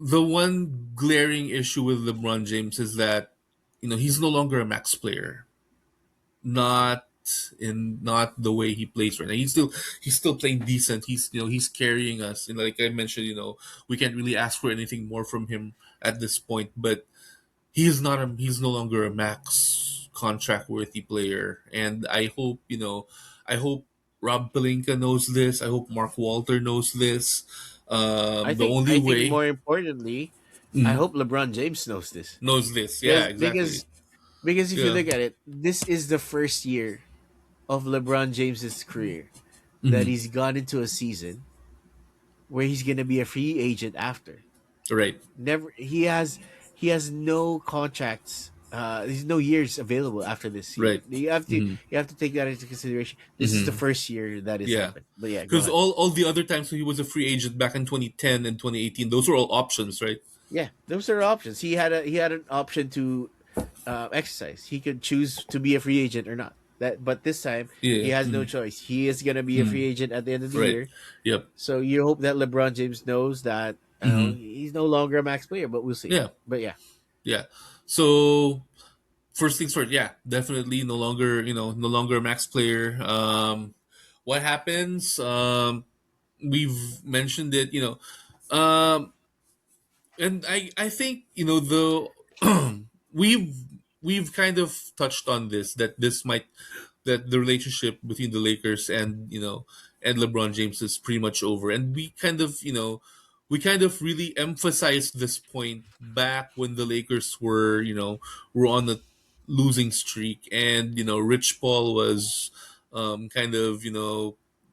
the one glaring issue with LeBron James is that he's no longer a max player. Not not the way he plays right now. He's still playing decent. He's carrying us. And like I mentioned, we can't really ask for anything more from him at this point. But he's no longer a max contract worthy player. And I hope Rob Pelinka knows this. I hope Mark Walter knows this. The only I think way more importantly, I Mhm. hope LeBron James knows this. knows this. Yeah, Because exactly. if you Yeah. look at it, this is the first year of LeBron James's career that Mhm. he's gone into a season where he's gonna be a free agent after. Right. Never he has no contracts. There's no years available after this year. Right. hmm You have to take that into consideration. This is the hmm first year that has Yeah. happened. But yeah, go Because ahead. all the other times when he was a free agent back in 2010 and 2018, those were all options, right? Yeah, those are options. He had an option to exercise. He could choose to be a free agent or not. But this time he Yeah. has no choice. He is gonna be a free Mm. agent at the end of the Right. year. Yep. So you hope that LeBron James knows that hmm he's no longer a max player, but we'll see. Yeah. But yeah, Yeah. So first things first, yeah, definitely no longer a max player. What happens? We've mentioned it, and I think we've we've kind of touched on this that the relationship between the Lakers and LeBron James is pretty much over, and we kind of really emphasized this point back when the Lakers were on a losing streak, and Rich Paul was kind of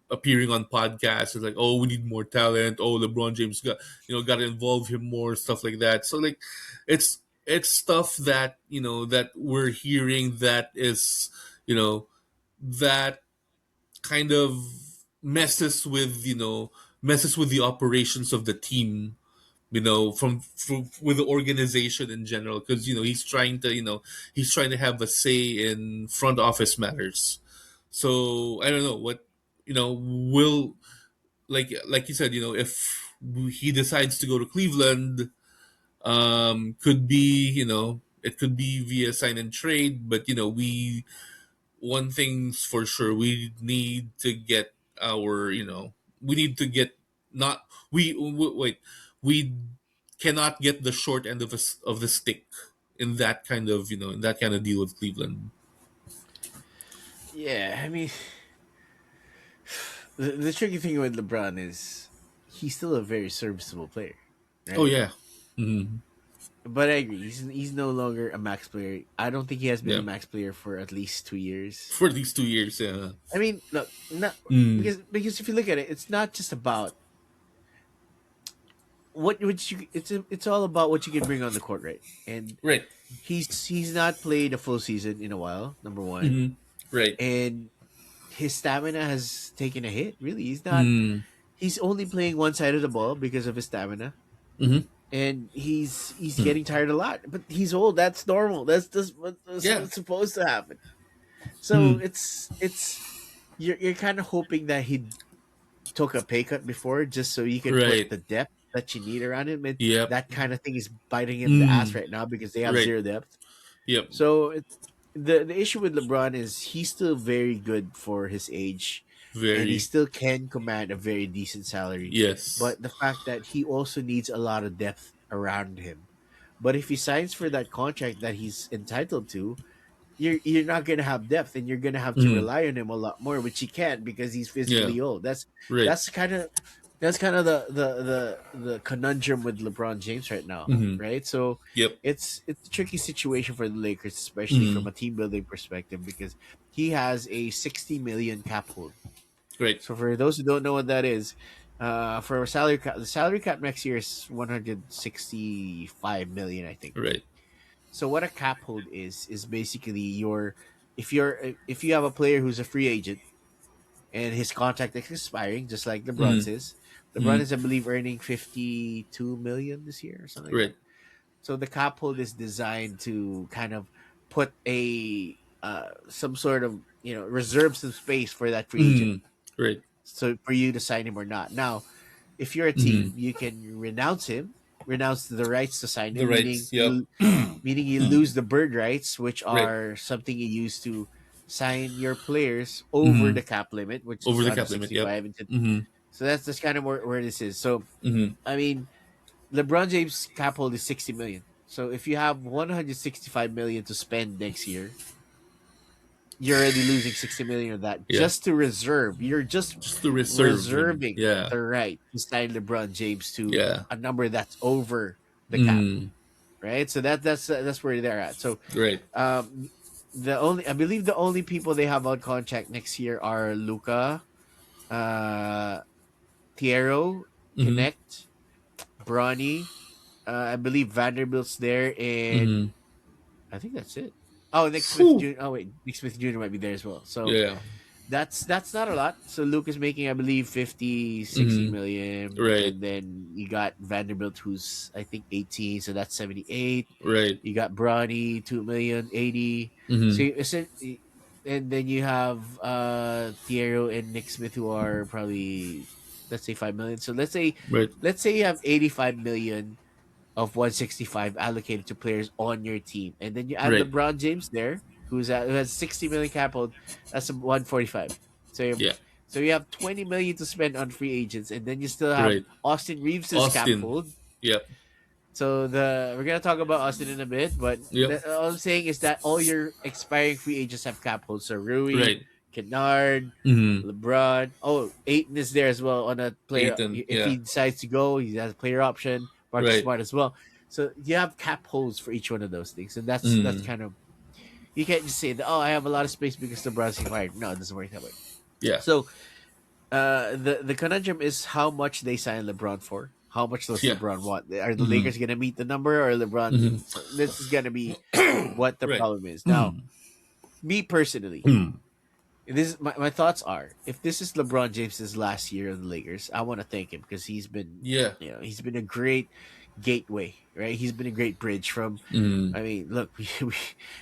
appearing on podcasts. It's like, oh, we need more talent. Oh, LeBron James got to involve him more, stuff like that. So like, it's stuff that we're hearing you know that kind of messes with the operations of the team, from with the organization in general, because he's trying to have a say in front office matters. So I don't know what will, like you said, if he decides to go to Cleveland, could be it could be via sign and trade, but we one thing's for sure, we need to get our we need to get not wait, we cannot get the short end of the stick in that kind of deal with Cleveland. yeah. I mean, the tricky thing with LeBron is he's still a very serviceable player, Oh right? yeah. hmm But I agree. He's no longer a max player. I don't think he has been a yeah, max player for at least 2 years. for these 2 years, yeah. I mean, look, not mm. because if you look at it, it's not just about what you. It's all about what you can bring on the court, right? And Right. he's not played a full season in a while. Number one, hmm right. and his stamina has taken a hit. Really, he's not. mm. He's only playing one side of the ball because of his stamina, hmm and he's getting tired a lot. But he's old. That's normal. That's yeah. what's supposed to happen. So mm. it's you're kind of hoping that he took a pay cut before just so you can put right. the depth that you need around him, and Yep. that kind of thing is biting him in the ass mm. right now because they have right. zero depth. Yep. So the issue with LeBron is he's still very good for his age, and he Very. still can command a very decent salary. Yes. But the fact that he also needs a lot of depth around him. But if he signs for that contract that he's entitled to, you're not gonna have depth, and you're gonna have to mm. rely on him a lot more, which he can't because he's Yeah. physically old. Right. That's kind of that's kind of the conundrum with LeBron James right now, hmm right? So Yep. it's a tricky situation for the Lakers, especially from hmm a team building perspective, because he has a 60 million cap hold. Right. So for those who don't know what that is, for a salary cap, the salary cap next year is 165 million, I think. Right. So what a cap hold is basically if you have a player who's a free agent and his contract is expiring, just like LeBron's hmm is. LeBron hmm is, I believe, earning 52 million this year or something like that. Right. So the cap hold is designed to kind of put a some sort of reserve some space for that free agent, hmm Right. so for you to sign him or not. Now, if you're a hmm team, you can renounce him renounce the rights to sign The him, rights. Yep. meaning you lose the bird rights, which Right. are something you use to sign your players over Mm-hmm. the cap limit, which Over is the under cap limit. Yep. 65. Into, Mm-hmm. so that's kind of where this is. So Mm-hmm. I mean, LeBron James cap hold is 60 million. So if you have 165 million to spend next year, you're already losing 60 million of that Yeah. just to reserve. You're just Just to reserve him. reserving Yeah. the right to sign LeBron James to Yeah. a number that's over the cap, Mm. right? So that's where they're at. So Right. um, the only I believe the only people they have on contract next year are Luca, uh, Tiero, Mm-hmm. Connect, Bronny. I believe Vanderbilt's there, Mm-hmm. and I think that's it. Oh, Nick Smith Whew. Jr. Oh wait, Nick Smith Jr. might be there as well. So Yeah. that's not a lot. So Luke is making, I believe, 50, 60 Mm-hmm. million. Right. And then you got Vanderbilt, who's I think 18, so that's 78. Right. You got Bronny, 2 million, 80. So Mm-hmm. and then you have Thiero and Nick Smith, who are probably, let's say, 5 million. So Right. let's say you have 85 million of 165 allocated to players on your team. And then you add Right. LeBron James there, who has 60 million cap hold. That's a 145. So Yeah. you have 20 million to spend on free agents, and then you still have Right. Austin Reeves's cap Austin. hold. Yep. So we're gonna talk about Austin in a bit, but Yep. all I'm saying is that all your expiring free agents have cap hold. So Rui, Right. Kennard, Mm-hmm. LeBron. Oh, Aiton is there as well on a player. Ethan. If Yeah. he decides to go, he has a player option. Marcus Right. Smart as well. So you have cap holds for each one of those things, and that's Mm. kind of, you can't just say that. Oh, I have a lot of space because LeBron's fired. No, it doesn't work that way. Yeah. So the conundrum is how much they sign LeBron for. How much does Yeah. LeBron want? Are the Mm-hmm. Lakers gonna meet the number, or LeBron? Mm-hmm. So this is gonna be what the Right. problem is. Now, Mm. me personally, Mm. this is my thoughts are, if this is LeBron James's last year in the Lakers, I want to thank him because Yeah. he's been a great gateway, right? He's been a great bridge from. Mm. I mean, look,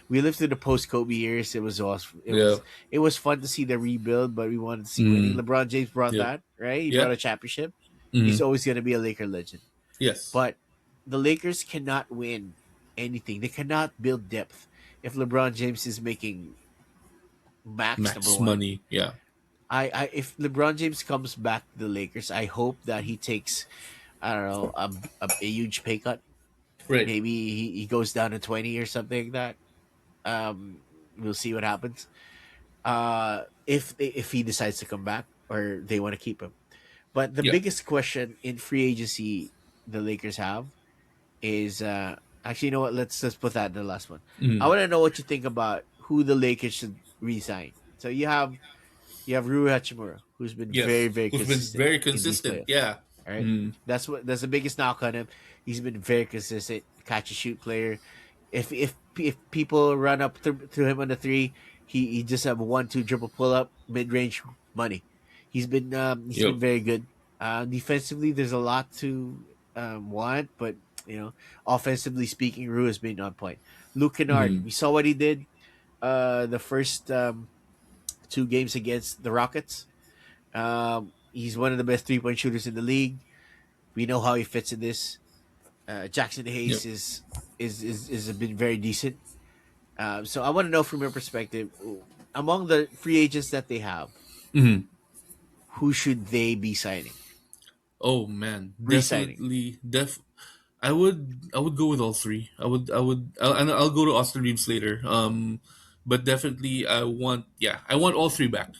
we lived through the post Kobe years. It was awesome. Yeah. It was fun to see the rebuild, but we wanted to see winning. Mm. LeBron James brought Yep. that, right? He Yeah. brought a championship. He's Mm. always going to be a Laker legend. Yes. But the Lakers cannot win anything. They cannot build depth if LeBron James is making max number Max one. money. Yeah. If LeBron James comes back to the Lakers, I hope that he takes, I don't know, a huge pay cut. Right. Maybe he goes down to 20 or something like that. We'll see what happens. If he decides to come back or they want to keep him. But the Yeah. biggest question in free agency the Lakers have is, actually, you know what? Let's put that in the last one. I Mm. want to know what you think about who the Lakers should resign. So you have Rui Hachimura, who's been very Yes. very Who's been consistent very in these consistent. playoffs. Yeah. All right, Mm. that's the biggest knock on him. He's been very consistent, catch and shoot player. If people run up through him on the three, he just have a 1-2 dribble pull up mid range money. He's Yep. been very good. Defensively, there's a lot to want, but offensively speaking, Rue has been on point. Luke Kennard, Mm. we saw what he did. The first two games against the Rockets. He's one of the best 3-point shooters in the league. We know how he fits in this. Jackson Yep. Hayes is been very decent. So I want to know from your perspective, among the free agents that they have, Mm. who should they be signing? Oh man, Re-signing. definitely. I would go with all three. And I'll go to Austin Reeves later. But definitely I want all three back.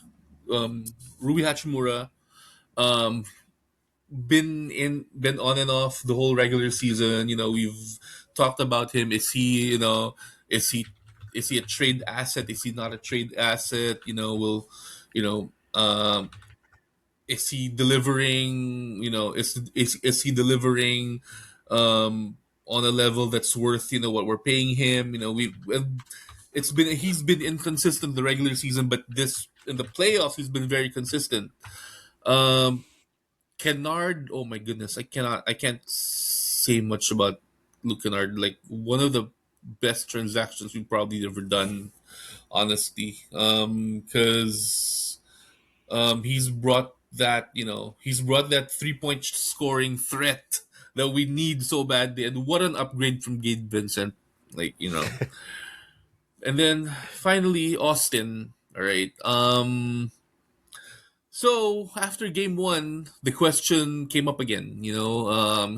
Ruby Hachimura, um, been on and off the whole regular season. We've talked about him. Is he is he a trade asset? Is he not a trade asset? You know, um, is he delivering? Is he delivering on a level that's worth what we're paying him? He's been inconsistent the regular season, but this in the playoffs he's been very consistent. Um, Kennard, oh my goodness, I can't say much about Luke Kennard. Like one of the best transactions we've probably ever done, honestly. Because he's brought that 3-point scoring threat that we need so badly. And what an upgrade from Gabe Vincent. And then finally Austin. All right. So after game one, the question came up again.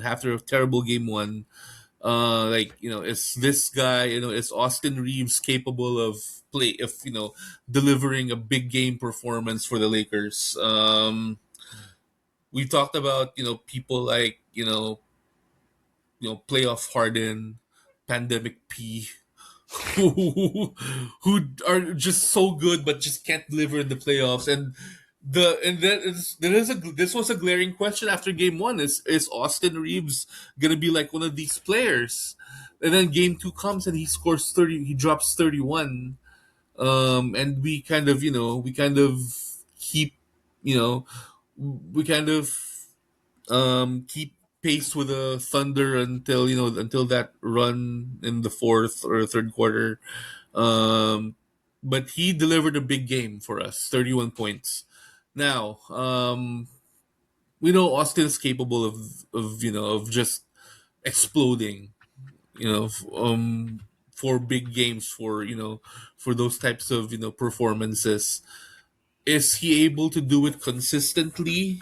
After a terrible game one, is this guy, is Austin Reeves capable of delivering a big game performance for the Lakers? We talked about people like playoff Harden, pandemic P, who are just so good but just can't deliver in the playoffs. And this was a glaring question after game one. Is Austin Reeves gonna be like one of these players? And then game two comes and he scores 30. He drops 31. And we kind of keep you know we kind of keep pace with the Thunder until that run in the fourth or third quarter. Um, but he delivered a big game for us, 31 points. Now, we know Austin is capable of just exploding, for big games, for those types of performances. Is he able to do it consistently?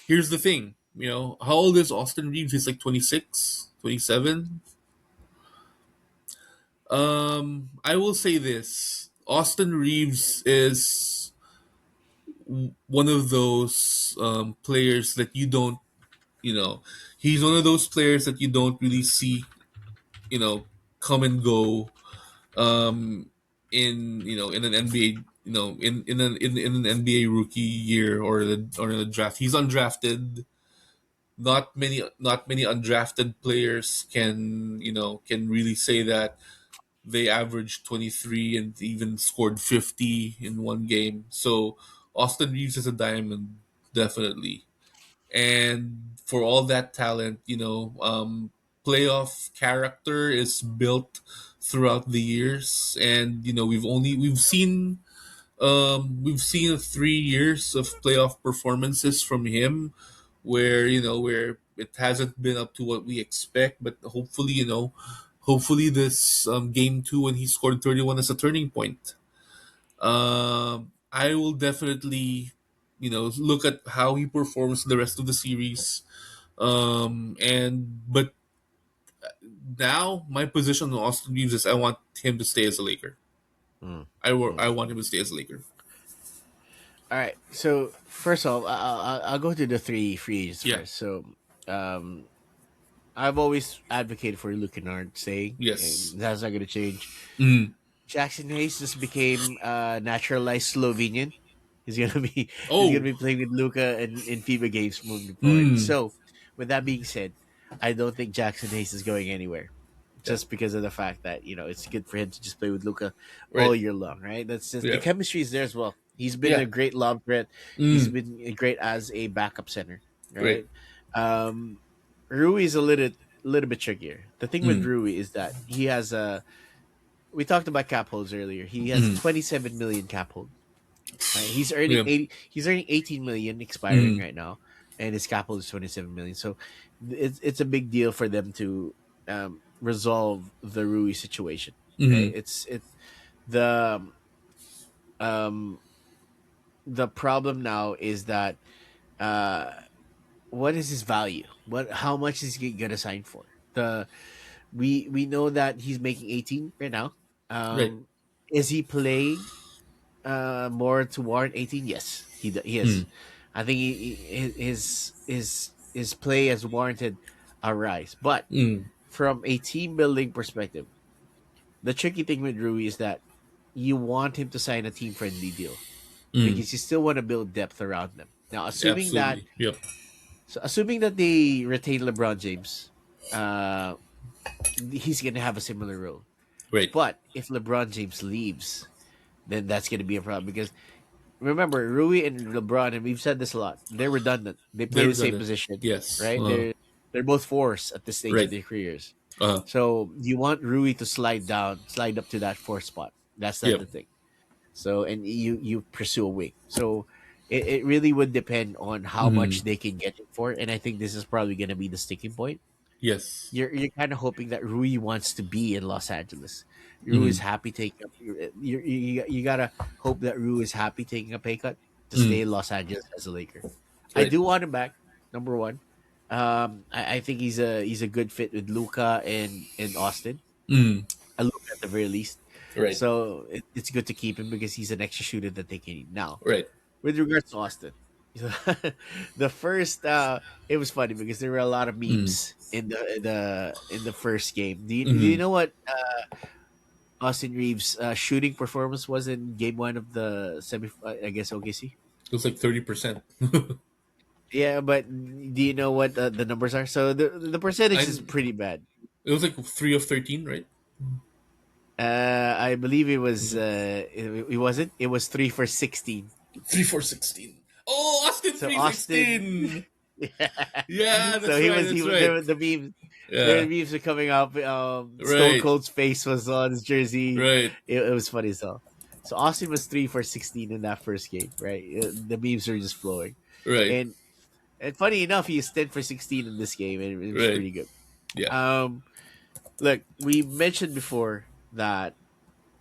Here's the thing, how old is Austin Reeves? He's like 26, 27. I will say this: Austin Reeves is one of those players that you don't, you know, he's one of those players that you don't really see, you know, come and go, in an NBA, in an NBA rookie year or the draft. He's undrafted. Not many undrafted players can really say that they averaged 23 and even scored 50 in one game. So Austin Reeves is a diamond, definitely. And for all that talent, playoff character is built throughout the years. And we've seen 3 years of playoff performances from him, where it hasn't been up to what we expect, but hopefully this game two when he scored 31 is a turning point. I will definitely look at how he performs the rest of the series. And but now my position on Austin Reeves is I want him to stay as a Laker. Mm, I mm. want him to stay as a Laker. All right. So first off, I'll go to the three free agents Yeah. first. So, um, I've always advocated for Luke Kennard staying, Yes. and that's not going to change. Mm. Jackson Hayes just became naturalized Slovenian. He's gonna Oh. be playing with Luca in FIBA games moving forward. Mm. So, with that being said, I don't think Jackson Hayes is going anywhere, Yeah. just because of the fact that it's good for him to just play with Luca all Right. year long, right? That's just the Yeah. chemistry is there as well. He's been Yeah. a great lob threat. He's Mm. been great as a backup center, Right. right? Um, Rui is a little bit trickier. The thing with Mm. Rui is that he has a. We talked about cap holds earlier. He has Mm. 27 million cap hold. Right? He's earning Yeah. 80. He's earning 18 million expiring Mm. right now, and his cap hold is 27 million. So it's a big deal for them to resolve the Rui situation. Right? Mm. It's the um the problem now is that uh what is his value? How much is he gonna sign for? The we know that he's making 18 right now. Right. Um, is he playing more to warrant 18? Yes, he is. Mm. I think his play has warranted a rise. But Mm. from a team building perspective, the tricky thing with Rui is that you want him to sign a team friendly deal Mm. because you still want to build depth around them. Now, Absolutely. Yep. assuming that they retain LeBron James, uh, he's gonna have a similar role. Right. But if LeBron James leaves, then that's going to be a problem because remember Rui and LeBron, and we've said this a lot. They're redundant. They play They're the same redundant. position, Yes. right? They're both fours at this stage of Right. their careers. Uh. So you want Rui to slide up to that four spot. That's not Yep. the thing. So and you pursue a wing. So It really would depend on how much Mm. they can get it for, and I think this is probably going to be the sticking point. Yes. You're kind of hoping that Rui wants to be in Los Angeles. Rui is Mm. happy taking up. You gotta hope that Rui is happy taking a pay cut to stay Mm. in Los Angeles as a Laker. I Right. do want him back. Number one, I think he's a good fit with Luca and Austin. Mm. Luca at the very least. Right. So it's good to keep him because he's an extra shooter that they can need. Now, Right. with regards to Austin, the first it was funny because there were a lot of Mm. memes in the first game. Do you Mm. know what Austin Reeves' shooting performance was in game one of the semi? I guess OKC. It was like 30%. Yeah, but do you know what the numbers are? So the percentage is I. pretty bad. It was like 3 of 13, right? I believe it was Was it it wasn't. It was 3 for 16. 3 for 16? Oh, Austin So three Austin, sixteen. yeah. Yeah, So that's right. he That's was right. there. The memes, the Yeah. memes were coming up. Stone Right. Cold's face was on his jersey. Right. It was funny as hell. So Austin was 3 for 16 in that first game, right? The memes were just flowing, Right. and funny enough, he is 10 for 16 in this game, and it was Right. pretty good. Yeah. Um, Look, we mentioned before that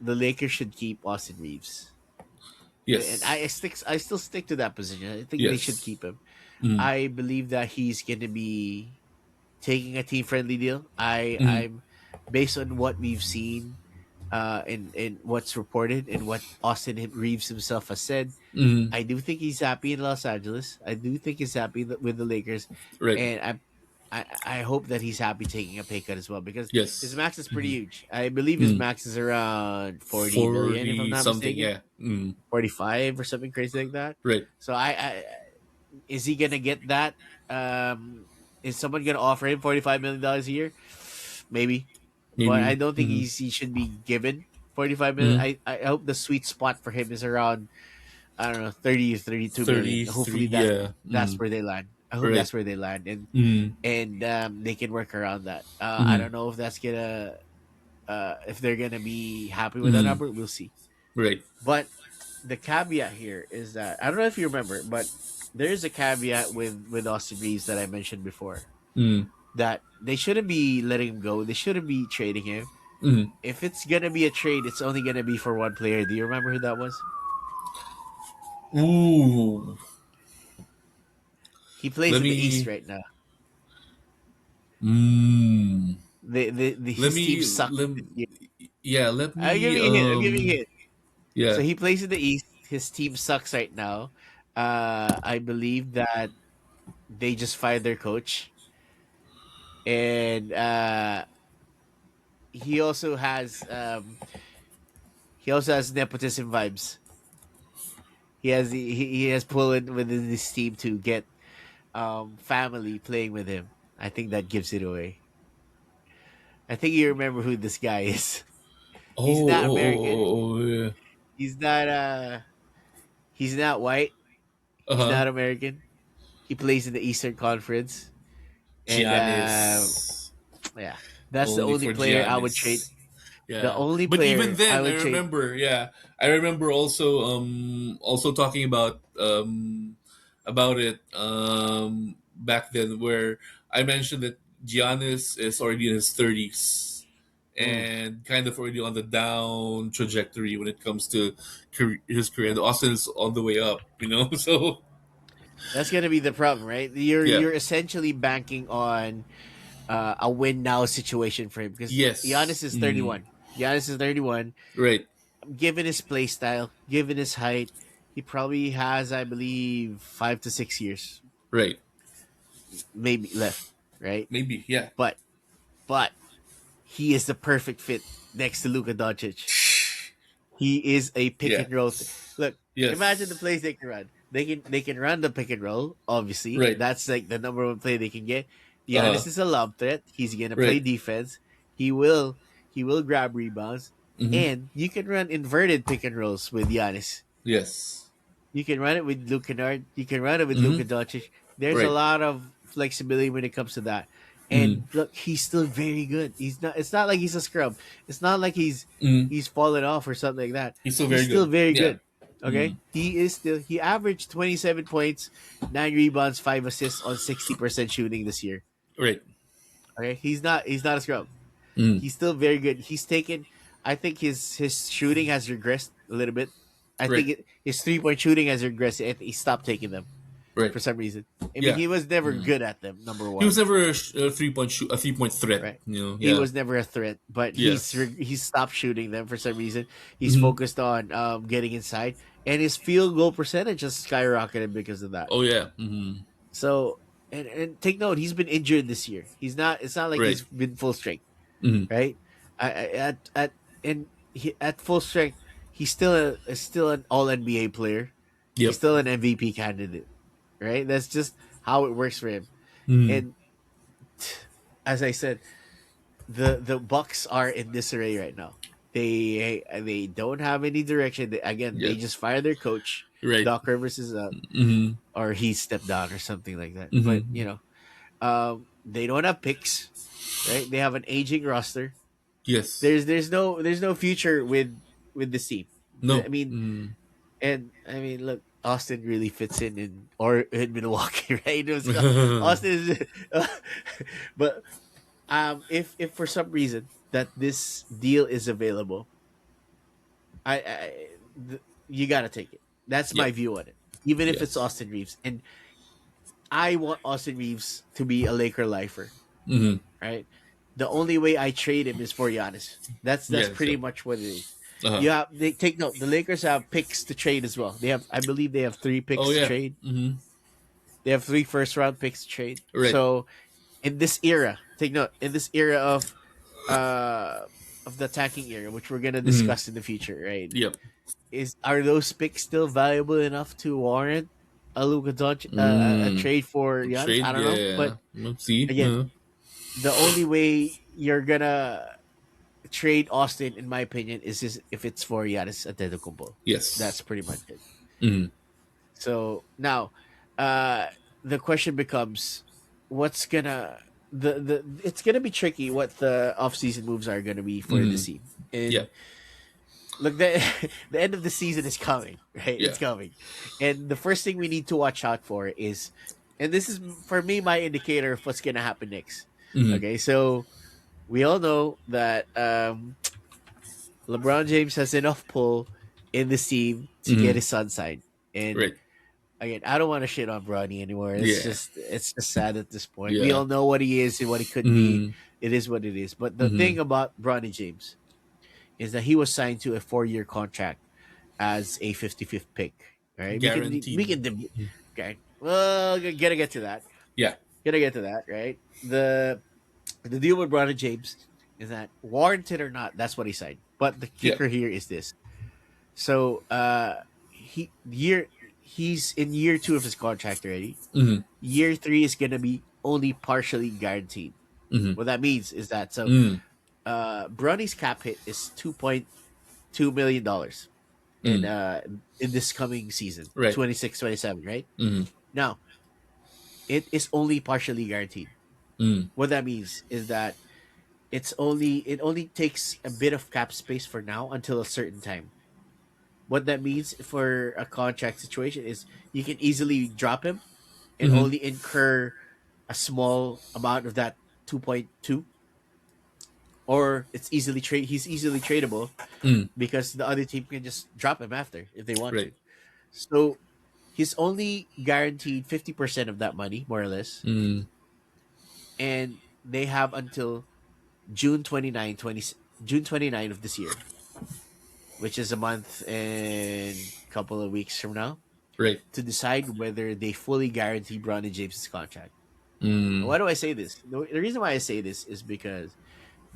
the Lakers should keep Austin Reeves, and Yes. I still stick to that position. I think they should Yes. keep him. Mm. I believe that he's going to be taking a team friendly deal. Mm. I'm based on what we've seen, and what's reported and what Austin Reeves himself has said. Mm. I do think he's happy in Los Angeles. I do think he's happy with the Lakers, Right. and I hope that he's happy taking a pay cut as well because his Yes. max is pretty Mm. huge. I believe his Mm. max is around 40 million, if I'm 40 not something. mistaken, Yeah. Mm. 45 or something crazy like that. Right. So is he gonna get that? Is someone gonna offer him $45 million a year? Maybe, but I Maybe. don't think Mm. he should be given 45 million. Mm. I hope the sweet spot for him is around, I don't know, 30 or 32 million. 33. Hopefully Yeah. that's Mm. where they land. I hope Right. that's where they land, Mm. and they can work around that. I Mm. don't know if that's gonna if they're gonna be happy with that Mm. number. We'll see. Right. But the caveat here is that I don't know if you remember, but there is a caveat with Austin Reeves that I mentioned before, Mm. that they shouldn't be letting him go. They shouldn't be trading him. Mm. If it's gonna be a trade, it's only gonna be for one player. Do you remember who that was? Ooh. He plays Let in the East me. right now. Mm. Let His team me. sucked Let. this year. Yeah. Let I'm me. giving you a hint. I'm giving you a hint. Yeah. So he plays in the East. His team sucks right now. I believe that they just fired their coach, and he also has nepotism vibes. He has pulled within this team to get family playing with him. I think that gives it away. I think you remember who this guy is. Oh. He's not Oh. Oh. American. Oh. Oh, yeah. He's not he's not white. Uh He's huh. not American. He plays in the Eastern Conference, and Giannis. yeah, that's the Only only for player I would trade. Giannis. The Yeah. only But even player I then, I would trade. remember. Yeah, I remember also talking about it back then, where I mentioned that Giannis is already in his 30s Mm, and kind of already on the down trajectory when it comes to his career. And Austin is on the way up, So that's gonna be the problem, right? yeah. You're essentially banking on a win now situation for him because Yes. Giannis is Mm. 31. Giannis is 31. Right. Given his play style, given his height, he probably has, I believe, 5 to 6 years, Right. maybe left, right? Maybe. Yeah. But but he is the perfect fit next to Luka Doncic. He is a pick Yeah. and roll. Look, imagine the Yes. plays they can run. They can run the pick and roll. Obviously, Right. that's like the number one play they can get. Uh. Giannis is a lob threat. He's gonna play Right. defense. He will grab rebounds, Hmm. and you can run inverted pick and rolls with Giannis. Yes. You can run it with Luke Kennard. You can run it with Hmm. Luka Doncic. There's a Right. lot of flexibility when it comes to that. Mm. And look, he's still very good. He's not. It's not like he's a scrub. It's not like Mm. he's fallen off or something like that. He's still He's very still good. very Yeah. good. Okay, he averaged 27 points, 9 rebounds, 5 assists on 60% shooting this year. Right. Okay, he's not a scrub. Mm. He's still very good. He's taken. I think his shooting has regressed a little bit. I Right. think his 3 point shooting has regressed. And he stopped taking them Right. for some reason. I mean, Yeah. he was never Mm. good at them. Number He was one, never a 3 point shoot, a 3 point threat. right? You know. He Yeah. was never a threat, but Yes. he's stopped shooting them for some reason. He's Hmm. focused on getting inside, and his field goal percentage has skyrocketed because of that. Oh yeah. Hmm. So, and take note, he's been injured this year. He's not. It's not like Right. he's been full strength, Hmm. right? At and at full strength, he's still an All NBA player. He's Yep. still an MVP candidate, right? That's just how it works for him. Mm. And as I said, the Bucks are in disarray right now. They don't have any direction. They Yeah. just fired their coach. Right. Doc Rivers is Hmm. or he stepped down or something like that. But Hmm. they don't have picks, right? They have an aging roster. Yes. There's no future with the team. No. I mean, Mm. look, Austin really fits in Milwaukee, right? Austin is, but if for some reason that this deal is available, you gotta take it. That's my Yep. view on it. Even if it's Yes. Austin Reeves, and I want Austin Reeves to be a Laker lifer, Hmm. right? The only way I trade him is for Giannis. That's Yes. pretty Yep. much what it is. Uh-huh. They take note. The Lakers have picks to trade as well. I believe they have 3 picks Oh to yeah. trade. Hmm. They have 3 first round picks to trade. Right. So in this era, take note. In this era of the attacking era, which we're gonna Hmm. discuss in the future, right? Yep. Are those picks still valuable enough to warrant a Luka Doncic a Mm. trade for Giannis? Trade. I don't know, Yeah. but Let's see. again, the only way you're gonna trade Austin, in my opinion, is just if it's for Giannis Antetokounmpo. Yes. That's pretty much it. Hmm. So now, uh, the question becomes, what's gonna the it's gonna be tricky what the offseason moves are gonna be for the Hmm. team. And Yeah. look, the the end of the season is coming, right? Yeah. It's coming, and the first thing we need to watch out for is, and this is for me my indicator of what's gonna happen next. Hmm. Okay, so we all know that LeBron James has enough pull in the team to get Hmm. his son signed. And Right. again, I don't want to shit on Bronny anymore. Yeah. It's just sad at this point. We Yeah. all know what he is and what he could be. Hmm. It is what it is. But the Hmm. thing about Bronny James is that he was signed to a 4 year contract as a 55th pick. Right? We Guaranteed. can okay. Well, gotta get to that. Yeah. Gotta get to that. Right? The deal with Bronny James is that warranted or not, that's what he signed. But the Yeah. kicker here is this. So he's in year 2 of his contract already. Hmm. Year 3 is gonna be only partially guaranteed. Hmm. What that means is that Mm. Bronny's cap hit is $2.2 million in this coming season, Right. 26-27, right? Hmm. Now it is only partially guaranteed. Mm. What that means is that it only takes a bit of cap space for now until a certain time. What that means for a contract situation is you can easily drop him and Hmm. only incur a small amount of that 2.2, or he's easily tradable Mm. because the other team can just drop him after if they want to. Right. So he's only guaranteed 50% of that money, more or less, Mm. and they have until June 29, June 29 of this year, which is a month and a couple of weeks from now, Right. to decide whether they fully guarantee Bronny James's contract. Mm. Why do I say this? The reason why I say this is because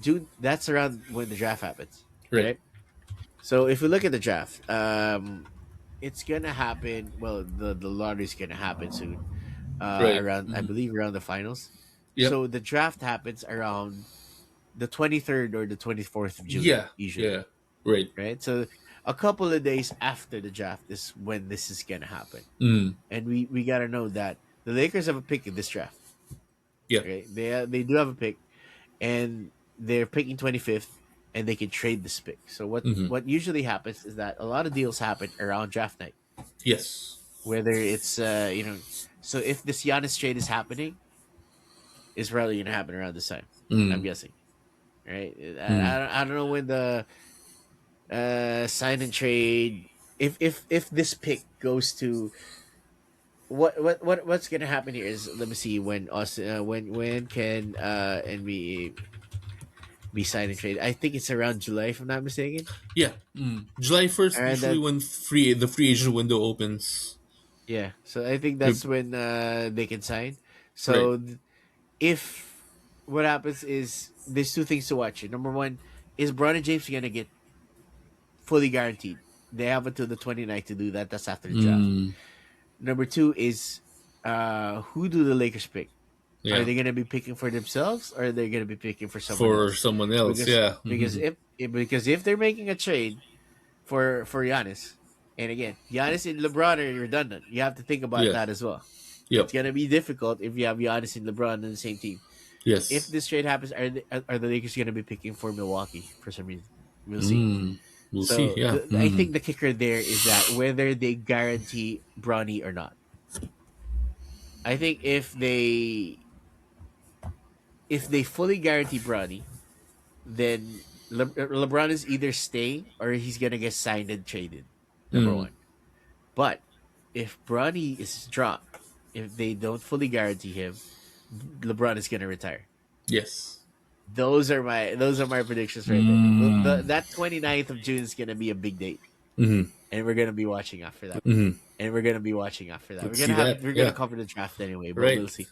June, that's around when the draft happens, Right. right? So if we look at the draft, it's gonna happen. Well, the lottery's gonna happen soon. Right. Around, I Mhm. believe, around the finals. Yep. So the draft happens around the 23rd or the 24th of June. Yeah. Usually, Yeah. Right. right? So a couple of days after the draft is when this is gonna happen, Mm. and we gotta know that the Lakers have a pick in this draft. Yeah. Right? They do have a pick, and they're picking 25th. and they can trade this pick. So Mm-hmm. what usually happens is that a lot of deals happen around draft night, Yes. whether it's so if this Giannis trade is happening, it's probably gonna happen around this time. I'm Mm. guessing, right? Mm. I don't know when the sign and trade. If this pick goes to what's gonna happen here is, let me see when Austin when can NBA be sign and trade. I think it's around July, if I'm not mistaken. Yeah. July 1st, And usually then when the free agent window opens. yeah, so I think Yep. that's when they can sign. Right. So if what happens is, there's two things to watch here. Number one, is Bronny James gonna get fully guaranteed? They have until the 29th to do that. That's after the draft. Mm. Number two is who do the Lakers pick? Are Yeah. they gonna be picking for themselves, or are they gonna be picking for someone For else? someone else. Because Yeah. because Mm-hmm. if they're making a trade for Giannis, and again, Giannis and LeBron are redundant. You have to think about Yeah. that as well. It's Yep. gonna be difficult if you have Giannis and LeBron on the same team. If Yes. this trade happens, are the Lakers gonna be picking for Milwaukee for some reason? We'll see. Mm. We'll see. So Yeah. I Mm. think the kicker there is that whether they guarantee Bronny or not. I think if they fully guarantee Bronny, then LeBron is either staying or he's gonna get signed and traded. Number Mm. one. But if Bronny is dropped, if they don't fully guarantee him, LeBron is gonna retire. Yes. Those are my predictions right there. Mm. That 29th of June is gonna be a big date, Mm-hmm. and we're gonna be watching after that. Mm-hmm. And we're gonna be watching after that. Let's see that. We're gonna Yeah. cover the draft anyway, but Right. we'll see.